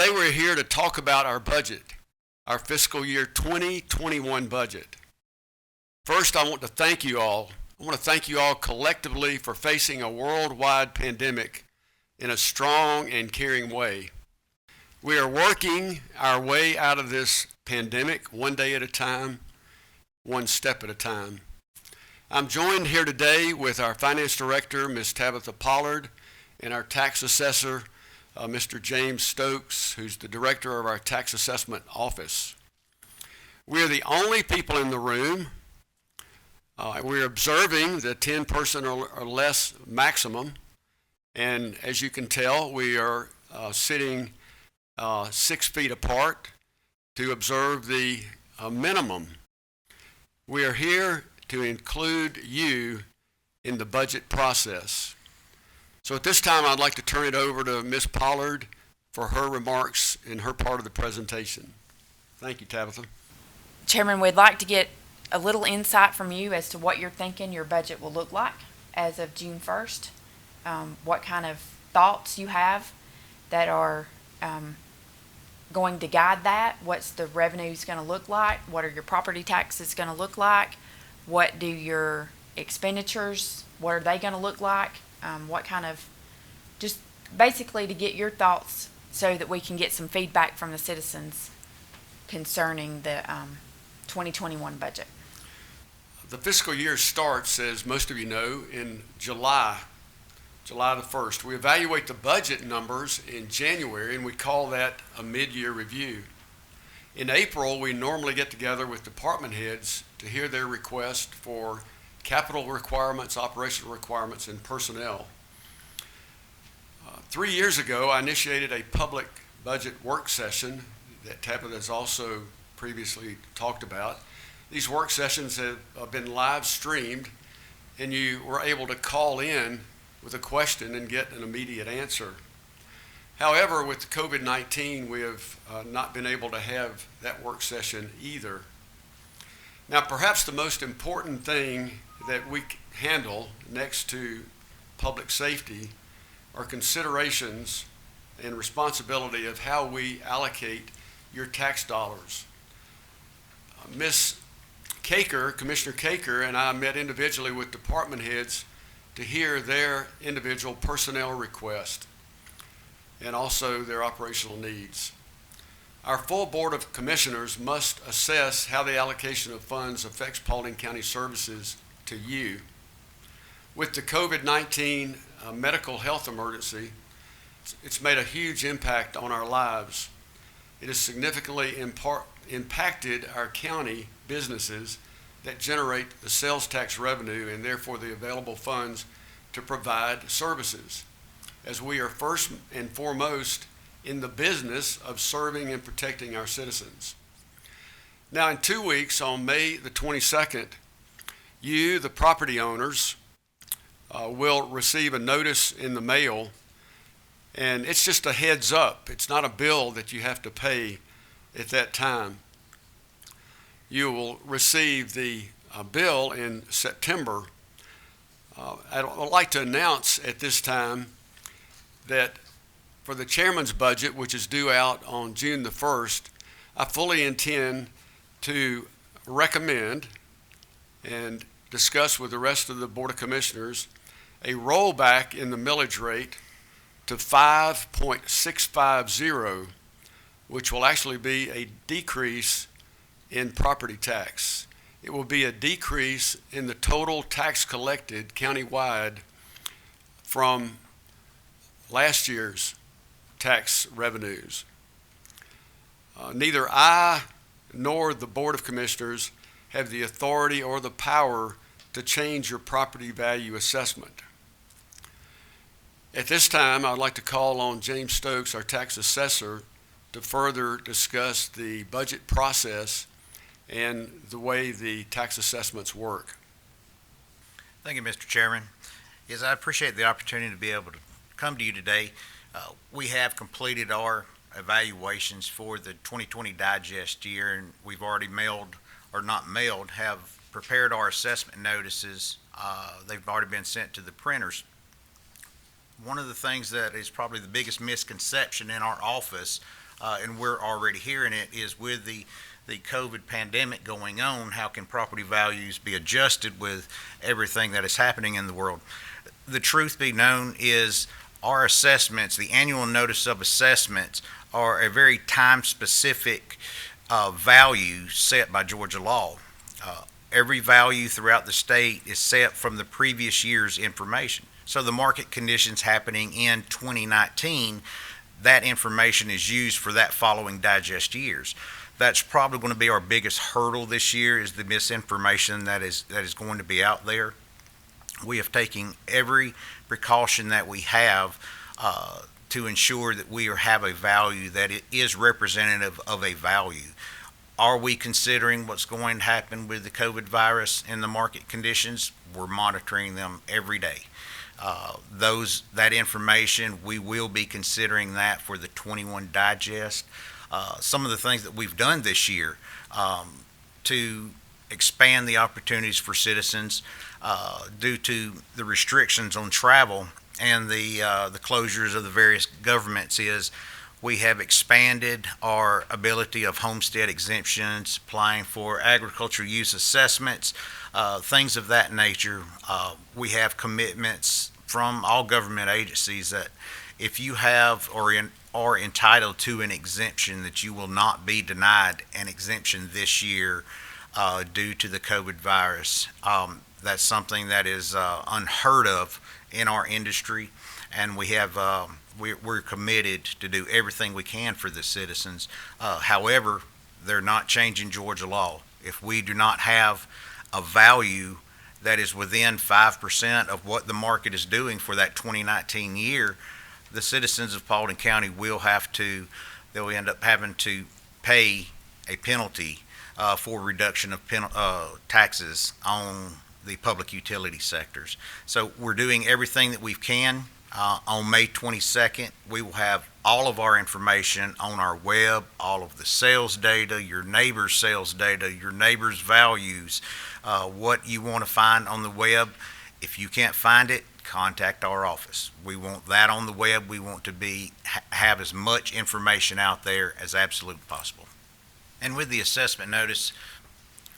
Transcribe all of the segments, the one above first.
Today we're here to talk about our budget, our fiscal year 2021 budget. First, I want to thank you all. I want to thank you all collectively for facing a worldwide pandemic in a strong and caring way. We are working our way out of this pandemic one day at a time, one step at a time. I'm joined here today with our Finance Director, Ms. Tabitha Pollard, and our Tax Assessor, Mr. James Stokes, who's the Director of our Tax Assessment Office. We're the only people in the room. We're observing the 10-person or less maximum, and as you can tell, we are sitting 6 feet apart to observe the minimum. We are here to include you in the budget process. So at this time, I'd like to turn it over to Ms. Pollard for her remarks in her part of the presentation. Thank you, Tabitha. Chairman, we'd like to get a little insight from you as to what you're thinking your budget will look like as of June 1st. What kind of thoughts you have that are going to guide that. What's the revenues going to look like? What are your property taxes going to look like? What do your expenditures, what are they going to look like? What kind of, just basically to get your thoughts so that we can get some feedback from the citizens concerning the 2021 budget. The fiscal year starts, as most of you know, in July the 1st. We evaluate the budget numbers in January, and we call that a mid-year review. In April, we normally get together with department heads to hear their request for capital requirements, operational requirements, and personnel. 3 years ago, I initiated a public budget work session that Tabitha has also previously talked about. These work sessions have been live streamed, and you were able to call in with a question and get an immediate answer. However, with COVID-19, we have not been able to have that work session either. Now, perhaps the most important thing that we handle next to public safety are considerations and responsibility of how we allocate your tax dollars. Ms. Caker, Commissioner Caker, and I met individually with department heads to hear their individual personnel request and also their operational needs. Our full Board of Commissioners must assess how the allocation of funds affects Paulding County services to you. With the COVID-19 medical health emergency, it's made a huge impact on our lives. It has significantly impacted our county businesses that generate the sales tax revenue and therefore the available funds to provide services, as we are first and foremost in the business of serving and protecting our citizens. Now, in 2 weeks, on May the 22nd, you, the property owners, will receive a notice in the mail, and it's just a heads up. It's not a bill that you have to pay at that time. You will receive the bill in September. I'd like to announce at this time that for the chairman's budget, which is due out on June the 1st, I fully intend to recommend and discuss with the rest of the Board of Commissioners a rollback in the millage rate to 5.650, which will actually be a decrease in property tax. It will be a decrease in the total tax collected countywide from last year's tax revenues. Neither I nor the Board of Commissioners have the authority or the power to change your property value assessment. At this time, I'd like to call on James Stokes, our tax assessor, to further discuss the budget process and the way the tax assessments work. Thank you, Mr. Chairman. Yes, I appreciate the opportunity to be able to come to you today. We have completed our evaluations for the 2020 digest year, and we've already have prepared our assessment notices. They've already been sent to the printers. One of the things that is probably the biggest misconception in our office and we're already hearing it, is with the COVID pandemic going on, how can property values be adjusted with everything that is happening in the world? The truth be known is our assessments, the annual notice of assessments, are a very time-specific value set by Georgia law. Every value throughout the state is set from the previous year's information. So the market conditions happening in 2019, that information is used for that following digest years. That's probably going to be our biggest hurdle this year, is the misinformation that is going to be out there. We have taken every precaution that we have to ensure that we have a value that it is representative of a value. Are we considering what's going to happen with the COVID virus and the market conditions? We're monitoring them every day. That information, we will be considering that for the 21 digest. Some of the things that we've done this year to expand the opportunities for citizens due to the restrictions on travel and the closures of the various governments is we have expanded our ability of homestead exemptions, applying for agricultural use assessments, things of that nature. We have commitments from all government agencies that if you have or are entitled to an exemption, that you will not be denied an exemption this year due to the COVID virus. That's something that is unheard of in our industry, and we have we're committed to do everything we can for the citizens. However, they're not changing Georgia law. If we do not have a value that is within 5% of what the market is doing for that 2019 year, the citizens of Paulding County they'll end up having to pay a penalty for reduction of taxes on the public utility sectors. So we're doing everything that we can. On May 22nd, we will have all of our information on our web, all of the sales data, your neighbor's sales data, your neighbor's values, what you want to find on the web. If you can't find it, contact our office. We want that on the web. We want to have as much information out there as absolutely possible. And with the assessment notice,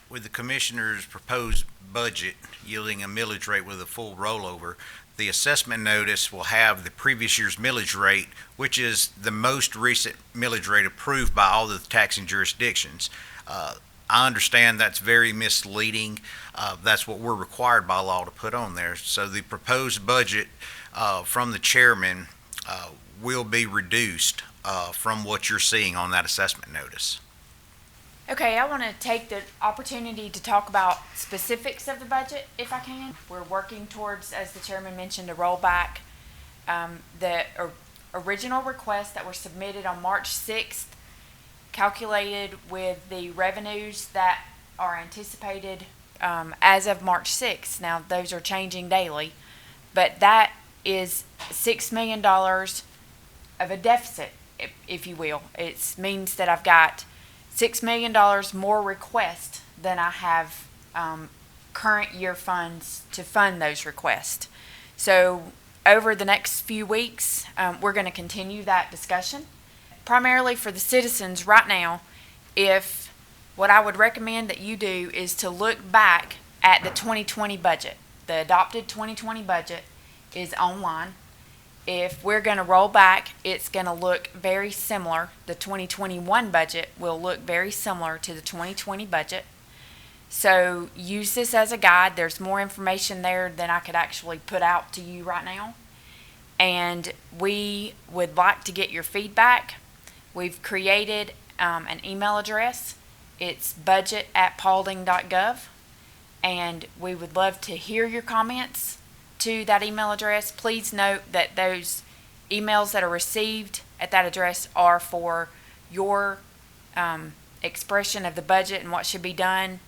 with the commissioner's proposed budget yielding a millage rate with a full rollover, the assessment notice will have the previous year's millage rate, which is the most recent millage rate approved by all the taxing jurisdictions. I understand that's very misleading. That's what we're required by law to put on there. So the proposed budget from the chairman will be reduced from what you're seeing on that assessment notice. Okay, I want to take the opportunity to talk about specifics of the budget, if I can. We're working towards, as the chairman mentioned, a rollback. The original requests that were submitted on March 6th, calculated with the revenues that are anticipated as of March 6th. Now, those are changing daily, but that is $6 million of a deficit, if you will. It means that I've got $6 million more requests than I have current year funds to fund those requests. So over the next few weeks, we're going to continue that discussion. Primarily for the citizens right now, what I would recommend that you do is to look back at the 2020 budget. The adopted 2020 budget is online. If we're going to roll back, it's going to look very similar. The 2021 budget will look very similar to the 2020 budget. So use this as a guide. There's more information there than I could actually put out to you right now. And we would like to get your feedback. We've created an email address. It's budget@paulding.gov. And we would love to hear your comments to that email address. Please note that those emails that are received at that address are for your expression of the budget and what should be done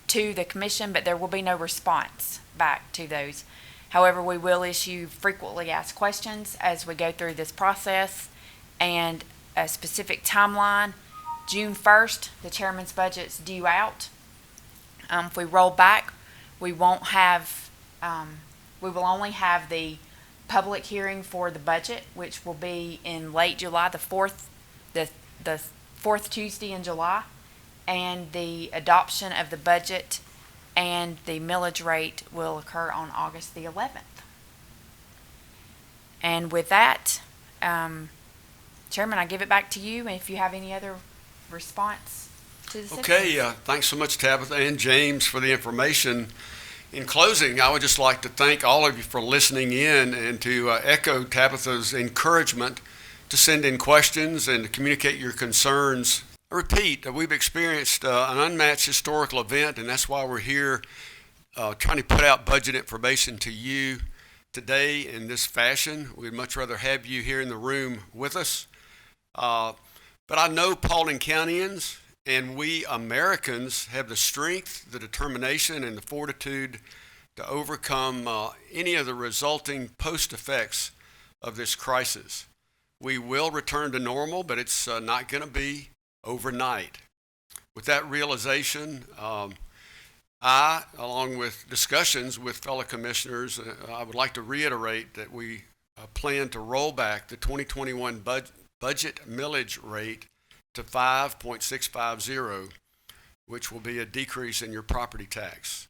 to the commission, but there will be no response back to those. However, we will issue frequently asked questions as we go through this process, and a specific timeline. June 1st, the chairman's budget's due out. If we roll back, we won't have we will only have the public hearing for the budget, which will be in late July, the 4th the fourth Tuesday in July, and the adoption of the budget and the millage rate will occur on August the 11th. And with that, Chairman, I give it back to you if you have any other response to the citizens. Okay, thanks so much, Tabitha and James, for the information. In closing, I would just like to thank all of you for listening in and to echo Tabitha's encouragement to send in questions and to communicate your concerns. I repeat, we've experienced an unmatched historical event, and that's why we're here trying to put out budget information to you today in this fashion. We'd much rather have you here in the room with us. But I know Paulding Countyans and we Americans have the strength, the determination, and the fortitude to overcome any of the resulting post-effects of this crisis. We will return to normal, but it's not going to be overnight. With that realization, I, along with discussions with fellow commissioners, I would like to reiterate that we plan to roll back the 2021 budget millage rate to 5.650, which will be a decrease in your property tax.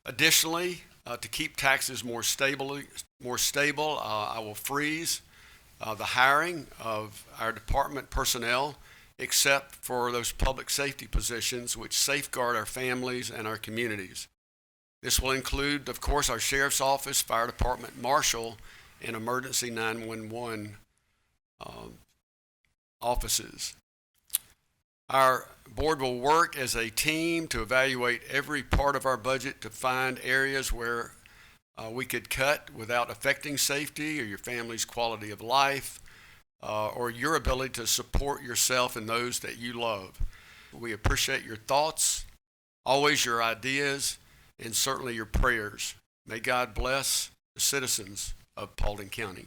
Additionally, to keep taxes more stable, I will freeze the hiring of our department personnel, except for those public safety positions which safeguard our families and our communities. This will include, of course, our sheriff's office, fire department, marshal, and emergency 911 offices. Our board will work as a team to evaluate every part of our budget to find areas where we could cut without affecting safety or your family's quality of life, or your ability to support yourself and those that you love. We appreciate your thoughts, always your ideas, and certainly your prayers. May God bless the citizens of Paulding County.